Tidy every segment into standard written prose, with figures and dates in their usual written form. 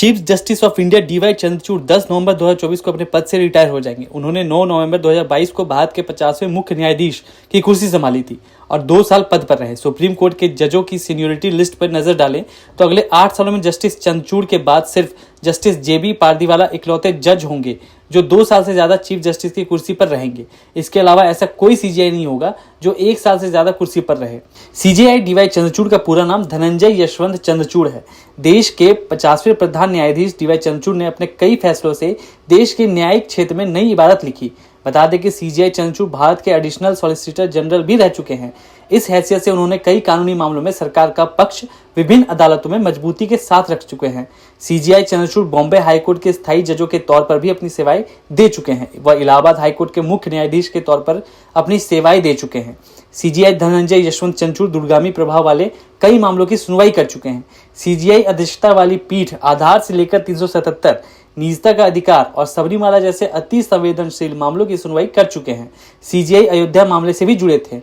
Chief justice of India DY Chandrachud 10 नवंबर 2024 को अपने पद से रिटायर हो जाएंगे। उन्होंने 9 नवंबर 2022 को भारत के 50वें मुख्य न्यायाधीश की कुर्सी संभाली थी और 2 साल पद पर रहे। सुप्रीम कोर्ट के जजों की सीनियरिटी लिस्ट पर नजर डालें तो अगले 8 सालों में जस्टिस चंद्रचूड़ के बाद सिर्फ जस्टिस जेबी पारदीवाला इकलौते जज होंगे जो 2 साल से ज्यादा चीफ जस्टिस की कुर्सी पर रहेंगे। इसके अलावा ऐसा कोई सीजेआई नहीं होगा जो 1 साल से ज्यादा कुर्सी पर रहे। सीजेआई डीवाई चंद्रचूड़ का पूरा नाम धनंजय यशवंत चंद्रचूड़ है। देश के 50वें प्रधान न्यायाधीश डीवाई चंद्रचूड़ ने अपने कई फैसलों से देश के न्यायिक क्षेत्र में नई इबारत लिखी। बता दें कि सीजेआई चंद्रचूड़ भारत के एडिशनल सॉलिसिटर जनरल भी रह चुके हैं। इस हैसियत से उन्होंने कई कानूनी मामलों में सरकार का पक्ष विभिन्न अदालतों में मजबूती के साथ रख चुके हैं। सीजेआई चंद्रचूड़ बॉम्बे हाईकोर्ट के स्थायी जजों के तौर पर भी अपनी सेवाएं दे चुके हैं। वह इलाहाबाद हाईकोर्ट के मुख्य न्यायाधीश के तौर पर अपनी सेवाएं दे चुके हैं। सीजेआई धनंजय यशवंत चंद्रचूड़ दूरगामी प्रभाव वाले कई मामलों की सुनवाई कर चुके हैं। सीजेआई अध्यक्षता वाली पीठ आधार से लेकर 377, निजता का अधिकार और सबरीमाला जैसे अति संवेदनशील मामलों की सुनवाई कर चुके हैं। सीजेआई अयोध्या मामले से भी जुड़े थे।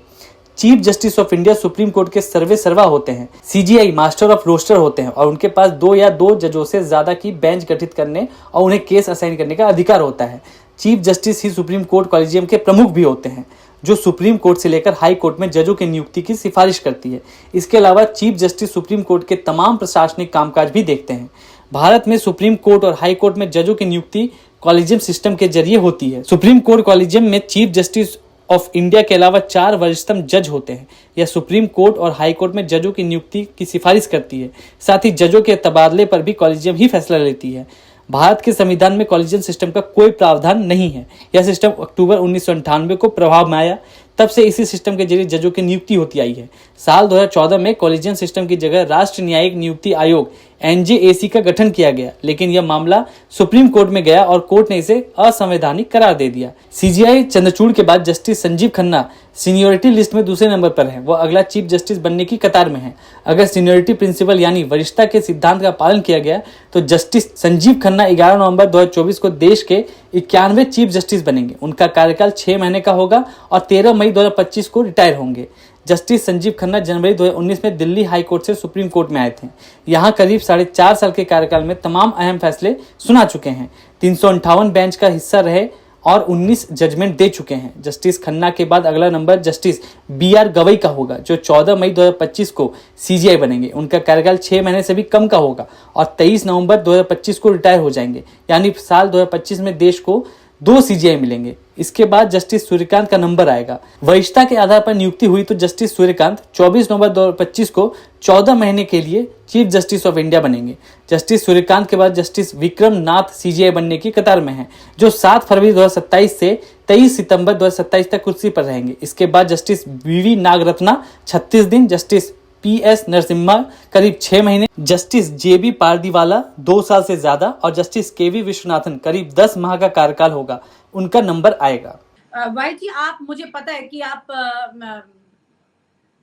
Chief justice of India supreme court के सर्वे सर्वा होते हैं। सीजेआई मास्टर ऑफ रोस्टर होते हैं और उनके पास 2 या 2 जजों से ज्यादा की बेंच गठित करने और उन्हें केस असाइन करने का अधिकार होता है। चीफ जस्टिस ही सुप्रीम कोर्ट कॉलेजियम के प्रमुख भी होते हैं जो सुप्रीम कोर्ट से लेकर हाई कोर्ट में जजों की नियुक्ति की सिफारिश करती है। इसके अलावा चीफ जस्टिस सुप्रीम कोर्ट के तमाम प्रशासनिक कामकाज भी देखते हैं। भारत में सुप्रीम कोर्ट और हाई कोर्ट में जजों की नियुक्ति कॉलेजियम सिस्टम के जरिए होती है। सुप्रीम कोर्ट कॉलेजियम में चीफ जस्टिस ऑफ इंडिया के अलावा 4 वरिष्ठतम जज होते हैं। यह सुप्रीम कोर्ट और हाई कोर्ट में जजों की नियुक्ति की सिफारिश करती है। साथ ही जजों के तबादले पर भी कॉलेजियम ही फैसला लेती है। भारत के संविधान में कॉलेजियम सिस्टम का कोई प्रावधान नहीं है। यह सिस्टम अक्टूबर 1998 को प्रभाव में आया। तब से इसी सिस्टम के जरिए जजों की नियुक्ति होती आई है। साल 2014 में कॉलेजियम सिस्टम की जगह राष्ट्रीय न्यायिक नियुक्ति आयोग एनजेएसी का गठन किया गया, लेकिन यह मामला सुप्रीम कोर्ट में गया और कोर्ट ने इसे असंवैधानिक करार दे दिया। सीजेआई चंद्रचूड़ के बाद justice Sanjeev Khanna seniority list में दूसरे नंबर पर है। वह अगला चीफ जस्टिस बनने की कतार में है। अगर सीनियरिटी प्रिंसिपल यानी वरिष्ठता के सिद्धांत का पालन किया गया तो जस्टिस संजीव खन्ना 11 नवंबर 2024 को देश के 91वें चीफ जस्टिस बनेंगे। उनका कार्यकाल 6 महीने का होगा और 13 मई 2025 को रिटायर होंगे। जस्टिस संजीव खन्ना जनवरी 2019 में दिल्ली हाई कोर्ट से सुप्रीम कोर्ट में आए थे। यहाँ करीब 4.5 साल के कार्यकाल में तमाम अहम फैसले सुना चुके हैं। 358 बेंच का हिस्सा रहे और 19 जजमेंट दे चुके हैं। जस्टिस खन्ना के बाद अगला नंबर जस्टिस बीआर गवई का होगा जो 14 मई 2025 को सीजेआई बनेंगे। उनका कार्यकाल 6 महीने से भी कम का होगा और 23 नवंबर 2025 को रिटायर हो जाएंगे। यानी साल 2025 में देश को 2 सीजेआई मिलेंगे। इसके बाद जस्टिस सूर्यकांत का नंबर आएगा। वरिष्ठता के आधार पर नियुक्ति हुई तो जस्टिस सूर्यकांत 24 नवंबर 2025 को 14 महीने के लिए चीफ जस्टिस ऑफ इंडिया बनेंगे। जस्टिस सूर्यकांत के बाद जस्टिस विक्रम नाथ सीजेआई बनने की कतार में हैं, जो 7 फरवरी 2027 से 23 सितंबर 2027 तक कुर्सी पर रहेंगे। इसके बाद जस्टिस वीवी नागरत्ना 36 दिन, जस्टिस पीएस नरसिम्हा करीब 6 महीने, जस्टिस जेबी पारदीवाला 2 साल से ज्यादा और जस्टिस केवी विश्वनाथन करीब 10 माह का कार्यकाल होगा। उनका नंबर आएगा। भाई जी, आप, मुझे पता है कि आप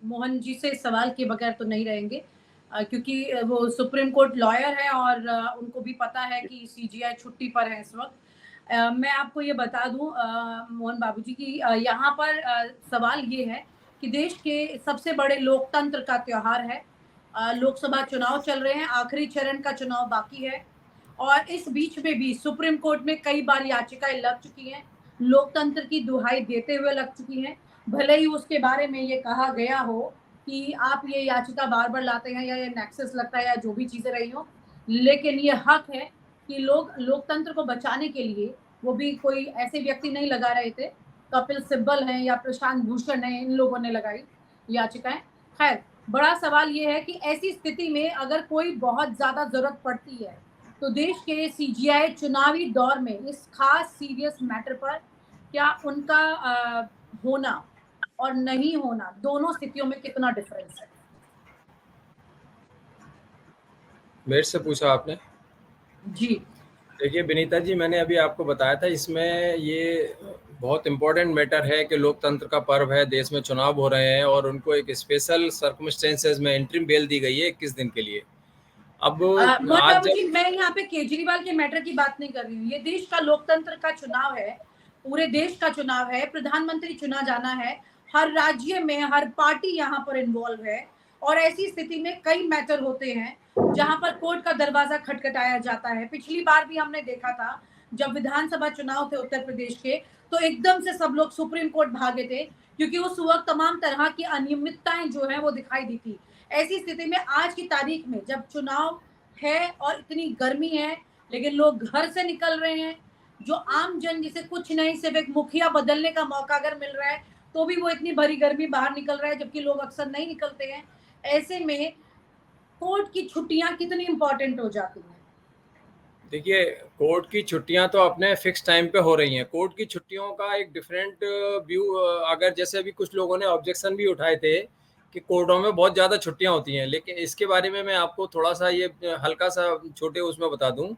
मोहन जी से सवाल के बगैर तो नहीं रहेंगे, क्योंकि वो सुप्रीम कोर्ट लॉयर है और उनको भी पता है कि सीजेआई छुट्टी पर है इस वक्त। मैं आपको ये बता दूं मोहन बाबूजी की यहाँ पर सवाल ये है कि देश के सबसे बड़े लोकतंत्र का त्योहार है। लोकसभा चुनाव चल रहे हैं, आखिरी चरण का चुनाव बाकी है और इस बीच में भी सुप्रीम कोर्ट में कई बार याचिकाएं लग चुकी हैं, लोकतंत्र की दुहाई देते हुए लग चुकी हैं। भले ही उसके बारे में ये कहा गया हो कि आप ये याचिका बार बार लाते हैं या ये नेक्सस लगता है या जो भी चीजें रही हो, लेकिन ये हक है कि लोग लोकतंत्र को बचाने के लिए, वो भी कोई ऐसे व्यक्ति नहीं लगा रहे थे, कपिल सिब्बल हैं या प्रशांत भूषण हैं, इन लोगों ने लगाई याचिकाएं। खैर, बड़ा सवाल ये है कि ऐसी स्थिति में अगर कोई बहुत ज्यादा जरूरत पड़ती है तो देश के सीजेआई चुनावी दौर में इस खास सीरियस मैटर पर क्या उनका होना और नहीं होना, दोनों स्थितियों में कितना डिफरेंस है? मेरे से पूछा आपने जी। देखिए विनीता जी, मैंने अभी आपको बताया था, इसमें ये बहुत इम्पोर्टेंट मैटर है कि लोकतंत्र का पर्व है, देश में चुनाव हो रहे हैं और उनको एक स्पेशल सर्कमस्टेंसेस में इंटरिम बेल दी गई है 21 दिन के लिए। अब आज मैं यहाँ पे केजरीवाल के मैटर की बात नहीं कर रही हूँ। ये देश का लोकतंत्र का चुनाव है, पूरे देश का चुनाव है, प्रधानमंत्री चुना जाना है, हर राज्य में हर पार्टी यहाँ पर इन्वॉल्व है और ऐसी स्थिति में कई मैटर होते हैं जहां पर कोर्ट का दरवाजा खटखटाया जाता है। पिछली बार भी हमने देखा था जब विधानसभा चुनाव थे उत्तर प्रदेश के, तो एकदम से सब लोग सुप्रीम कोर्ट भागे थे क्योंकि उस वक्त तमाम तरह की अनियमितताएं जो है वो दिखाई दी थी। ऐसी स्थिति में आज की तारीख में जब चुनाव है और इतनी गर्मी है लेकिन लोग घर से निकल रहे हैं, जो आम जन जिसे कुछ नहीं सिर्फ एक मुखिया बदलने का मौका अगर मिल रहा है तो भी वो इतनी भरी गर्मी बाहर निकल रहा है, जबकि लोग अक्सर नहीं निकलते हैं। ऐसे में कोर्ट की छुट्टियां कितनी इंपॉर्टेंट हो जाती हैं? देखिए, कोर्ट की छुट्टियां तो अपने फिक्स टाइम पे हो रही हैं। कोर्ट की छुट्टियों का एक डिफरेंट व्यू, अगर जैसे अभी कुछ लोगों ने ऑब्जेक्शन भी उठाए थे कि कोर्टों में बहुत ज़्यादा छुट्टियां होती हैं, लेकिन इसके बारे में मैं आपको थोड़ा सा ये हल्का सा छोटे उसमें बता दूं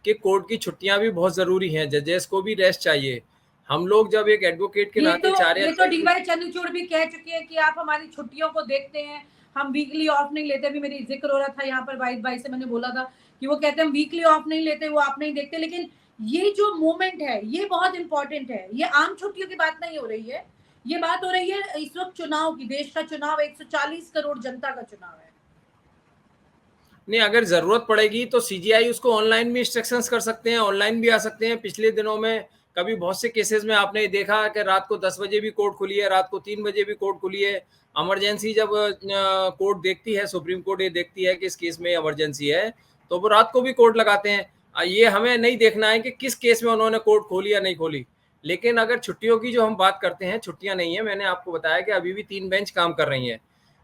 कि कोर्ट की छुट्टियां भी बहुत ज़रूरी हैं। जजेस को भी रेस्ट चाहिए। हम लोग जब एक एडवोकेट के नाते चाह रहे ये हैं तो डीवाई चंद्रचूड़ भी कह चुके हैं कि आप हमारी छुट्टियों को देखते हैं, हम वीकली ऑफ नहीं लेते। भी मेरी जिक्र हो रहा था यहाँ पर वाहिद भाई से, मैंने बोला था कि वो कहते हैं हम वीकली ऑफ नहीं लेते, वो आप नहीं देखते। लेकिन ये जो मोमेंट है ये बहुत इंपॉर्टेंट है। ये आम छुट्टियों की बात नहीं हो रही है, ये बात हो रही है इस वक्त चुनाव की। देश का चुनाव 140 करोड़ जनता का चुनाव है। नहीं, अगर ज़रूरत पड़ेगी तो सीजीआई उसको ऑनलाइन भी इंस्ट्रक्शंस कर सकते हैं, ऑनलाइन भी आ सकते हैं। पिछले दिनों में कभी बहुत से केसेस में आपने देखा कि रात को 10 बजे भी कोर्ट खुली है, रात को 3 बजे भी कोर्ट खुली है। इमरजेंसी जब कोर्ट देखती है, सुप्रीम कोर्ट ये देखती है कि इस केस में इमरजेंसी है, तो वो रात को भी कोर्ट लगाते हैं। ये हमें नहीं देखना है कि किस केस में उन्होंने कोर्ट खोली या नहीं खोली। लेकिन अगर छुट्टियों की जो हम बात करते हैं, छुट्टियां नहीं है। मैंने आपको बताया कि अभी भी 3 बेंच काम कर रही हैं।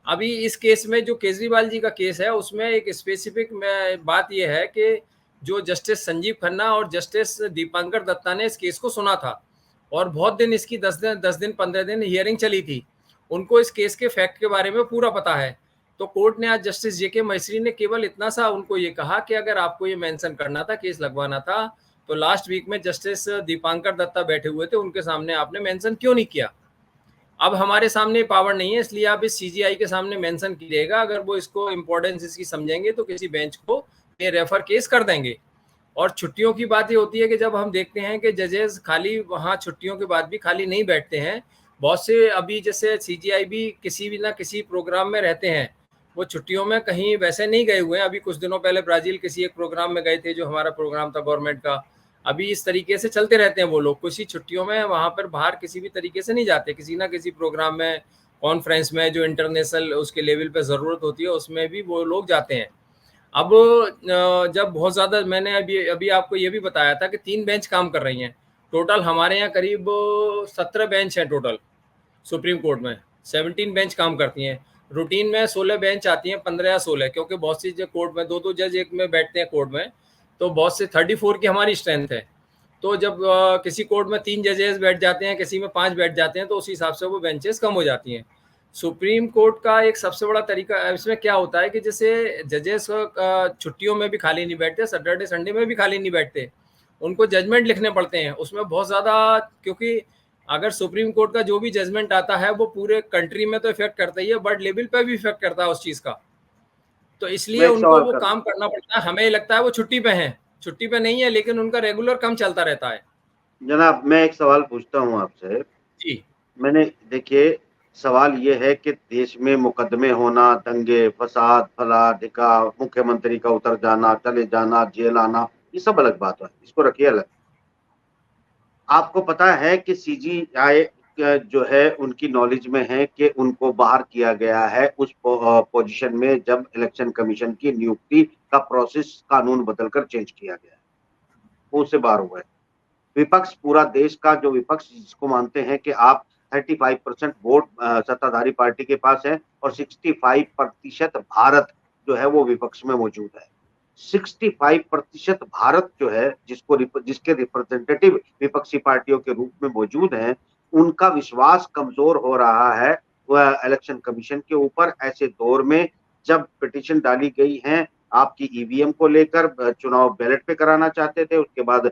अभी इस केस में जो केजरीवाल जी का केस है, उसमें एक स्पेसिफिक बात यह है कि जो जस्टिस संजीव खन्ना और जस्टिस दीपांकर दत्ता ने इस केस को सुना था और बहुत दिन इसकी 10 दिन 15 दिन हियरिंग चली थी। उनको इस केस के फैक्ट के बारे में पूरा पता है। तो कोर्ट ने आज जस्टिस जेके महेश्वरी ने केवल इतना सा उनको ये कहा कि अगर आपको ये मेंशन करना था, केस लगवाना था, तो लास्ट वीक में जस्टिस दीपांकर दत्ता बैठे हुए थे, उनके सामने आपने मेंशन क्यों नहीं किया। अब हमारे सामने पावर नहीं है, इसलिए आप इस सीजीआई के सामने मेंशन कीजिएगा। अगर वो इसको इम्पोर्टेंस इसकी समझेंगे तो किसी बेंच को ये रेफर केस कर देंगे। और छुट्टियों की बात ये होती है कि जब हम देखते हैं कि जजेस खाली वहाँ छुट्टियों के बाद भी खाली नहीं बैठते हैं। बहुत से अभी जैसे सीजीआई भी किसी भी ना किसी प्रोग्राम में रहते हैं, वो छुट्टियों में कहीं वैसे नहीं गए हुए हैं। अभी कुछ दिनों पहले ब्राज़ील किसी एक प्रोग्राम में गए थे, जो हमारा प्रोग्राम था गवर्नमेंट का। अभी इस तरीके से चलते रहते हैं वो लोग, किसी छुट्टियों में वहाँ पर बाहर किसी भी तरीके से नहीं जाते। किसी ना किसी प्रोग्राम में, कॉन्फ्रेंस में, जो इंटरनेशनल उसके लेवल पे ज़रूरत होती है, उसमें भी वो लोग जाते हैं। अब जब बहुत ज़्यादा, मैंने अभी आपको ये भी बताया था कि 3 बेंच काम कर रही हैं। टोटल हमारे यहाँ करीब 17 बेंच हैं टोटल सुप्रीम कोर्ट में। 17 बेंच काम करती हैं। रूटीन में 16 बेंच आती हैं, 15 या 16, क्योंकि बहुत सी कोर्ट में 2-2 जज एक में बैठते हैं कोर्ट में, तो बहुत से 34 की हमारी स्ट्रेंथ है। तो जब किसी कोर्ट में 3 जजेस बैठ जाते हैं, किसी में 5 बैठ जाते हैं, तो उस हिसाब से वो बेंचेस कम हो जाती हैं। सुप्रीम कोर्ट का एक सबसे बड़ा तरीका इसमें क्या होता है कि जैसे जजेस छुट्टियों में भी खाली नहीं बैठते, सैटरडे संडे में भी खाली नहीं बैठते, उनको जजमेंट लिखने पड़ते हैं। उसमें बहुत ज़्यादा, क्योंकि अगर सुप्रीम कोर्ट का जो भी जजमेंट आता है वो पूरे कंट्री में तो इफेक्ट करता ही है, बट लेवल पे भी इफेक्ट करता है उस चीज़ का। तो इसलिए उनको वो काम करना पड़ता है। हमें लगता है वो छुट्टी पे हैं, छुट्टी पे नहीं है, लेकिन उनका रेगुलर काम चलता रहता है। जनाब, मैं एक सवाल पूछता हूं आपसे। जी, मैंने, देखिए, सवाल ये है कि देश में मुकदमे होना, दंगे फसाद, फला ढिका, मुख्यमंत्री का उतर जाना, चले जाना, जेल आना, ये सब अलग बात है, इसको रखिए अलग। आपको पता है कि सीजीआई जो है उनकी नॉलेज में है कि उनको बाहर किया गया है उस पोजीशन में जब इलेक्शन कमीशन की नियुक्ति का प्रोसेस कानून बदलकर चेंज किया गया है, वो उससे बाहर हुआ है। विपक्ष, पूरा देश का जो विपक्ष, जिसको मानते हैं कि आप 35% वोट सत्ताधारी पार्टी के पास है और 65% भारत जो है वो विपक्ष में मौजूद है। 65% भारत जो है, जिसके रिप्रेजेंटेटिव विपक्षी पार्टियों के रूप में मौजूद हैं, उनका विश्वास कमजोर हो रहा है वह इलेक्शन कमीशन के ऊपर। ऐसे दौर में जब पिटीशन डाली गई है आपकी ईवीएम को लेकर, चुनाव बैलेट पे कराना चाहते थे, उसके बाद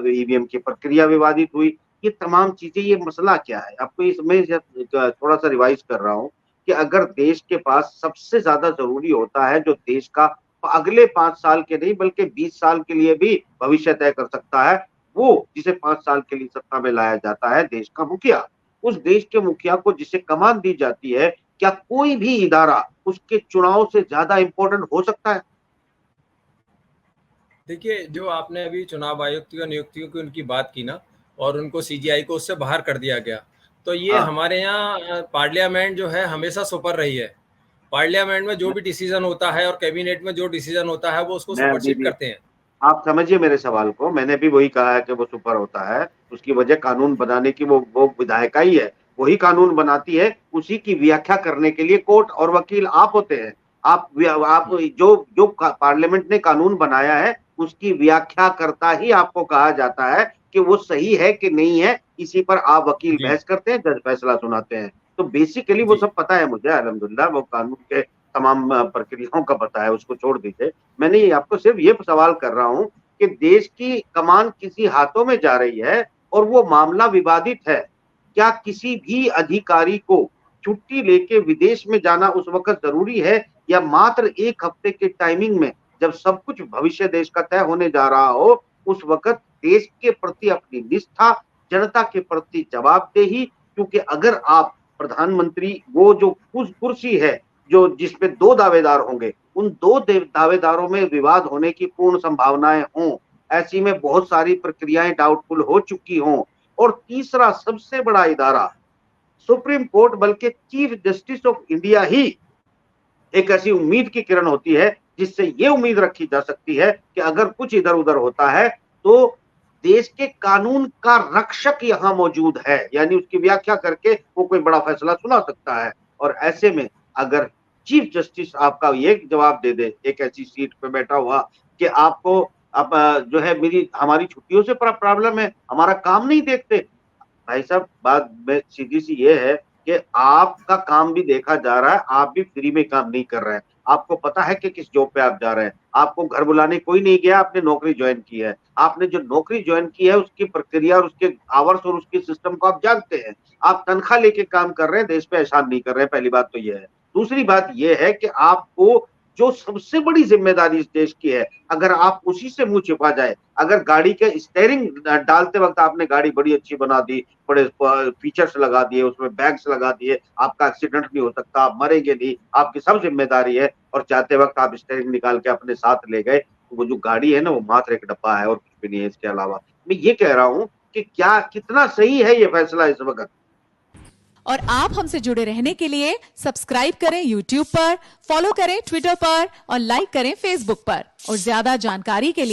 ईवीएम की प्रक्रिया विवादित हुई, ये तमाम चीजें, ये मसला क्या है आपको? इसमें थोड़ा सा रिवाइज कर रहा हूँ कि अगर देश के पास सबसे ज्यादा जरूरी होता है, जो देश का अगले 5 साल के नहीं बल्कि 20 साल के लिए भी भविष्य तय कर सकता है, वो जिसे 5 साल के लिए सत्ता में लाया जाता है, देश का मुखिया। उस देश के मुखिया को जिसे कमान दी जाती है क्या कोई भी इदारा उसके चुनाव से ज्यादा इंपॉर्टेंट हो सकता है? देखिए, जो आपने अभी चुनाव आयुक्त की नियुक्तियों की उनकी बात की ना, और उनको सीजीआई को उससे बाहर कर दिया गया, तो ये हाँ। हमारे यहाँ पार्लियामेंट जो है हमेशा सुपर रही है। पार्लियामेंट में जो भी डिसीजन होता है और कैबिनेट में जो डिसीजन होता है वो उसको मैं अभी सुपरसीड भी, करते हैं। आप समझिए मेरे सवाल को, मैंने भी वही कहा है कि वो सुपर होता है। उसकी वजह कानून बनाने की वो विधायिका ही है, वही कानून बनाती है। उसी की व्याख्या करने के लिए कोर्ट और वकील आप होते हैं। आप जो जो पार्लियामेंट ने कानून बनाया है उसकी व्याख्या करता ही आपको कहा जाता है कि वो सही है कि नहीं है। इसी पर आप वकील जी, बहस करते हैं, जज फैसला सुनाते हैं। तो बेसिकली वो जी, सब पता है मुझे, अल्हम्दुलिल्लाह। वो कानून के तमाम प्रक्रियाओं का पता है, उसको छोड़ दीजिए। मैंने ये आपको सिर्फ ये सवाल कर रहा हूं कि देश की कमान किसी हाथों में जा रही है और वो मामला विवादित है। क्या किसी भी अधिकारी को छुट्टी लेके विदेश में जाना उस वक्त जरूरी है, या मात्र एक हफ्ते के टाइमिंग में जब सब कुछ भविष्य देश का तय होने जा रहा हो उस वक्त देश के प्रति अपनी निष्ठा, जनता के प्रति जवाबदेही? क्योंकि अगर आप प्रधानमंत्री, वो जो कुर्सी है जो जिसपे दो दावेदार होंगे, उन दो दावेदारों में विवाद होने की पूर्ण संभावनाएं हों, ऐसी में बहुत सारी प्रक्रियाएं डाउटफुल हो चुकी हों, और तीसरा सबसे बड़ा इदारा सुप्रीम कोर्ट, बल्कि चीफ जस्टिस ऑफ इंडिया ही एक ऐसी उम्मीद की किरण होती है जिससे ये उम्मीद रखी जा सकती है कि अगर कुछ इधर उधर होता है तो देश के कानून का रक्षक यहां मौजूद है, यानी उसकी व्याख्या करके वो कोई बड़ा फैसला सुना सकता है। और ऐसे में अगर चीफ जस्टिस आपका ये जवाब दे दे एक ऐसी सीट पे बैठा हुआ कि आपको अब जो है मेरी हमारी छुट्टियों से प्रॉब्लम है, हमारा काम नहीं देखते। भाई साहब, बात में सीधी सी ये है कि आपका काम भी देखा जा रहा है, आप भी फ्री में काम नहीं कर रहे हैं। आपको पता है कि किस जॉब पे आप जा रहे हैं। आपको घर बुलाने कोई नहीं गया, आपने नौकरी ज्वाइन की है। आपने जो नौकरी ज्वाइन की है उसकी प्रक्रिया और उसके आवर्स और उसके सिस्टम को आप जानते हैं। आप तनख्वाह लेके काम कर रहे हैं, देश पे एहसान नहीं कर रहे हैं। पहली बात तो ये है। दूसरी बात ये है कि आपको जो सबसे बड़ी जिम्मेदारी इस देश की है, अगर आप उसी से मुंह छिपा जाए, अगर गाड़ी के स्टीयरिंग डालते वक्त आपने गाड़ी बड़ी अच्छी बना दी, बड़े फीचर्स लगा दिए, उसमें बैग्स लगा दिए, आपका एक्सीडेंट नहीं हो सकता, आप मरेंगे नहीं, आपकी सब जिम्मेदारी है, और जाते वक्त आप स्टीयरिंग निकाल के अपने साथ ले गए, तो वो जो गाड़ी है ना वो मात्र एक डब्बा है और कुछ भी नहीं है इसके अलावा। मैं ये कह रहा हूँ कि क्या कितना सही है ये फैसला इस वक्त। और आप हमसे जुड़े रहने के लिए सब्सक्राइब करें YouTube पर, फॉलो करें ट्विटर पर और लाइक करें Facebook पर। और ज्यादा जानकारी के लिए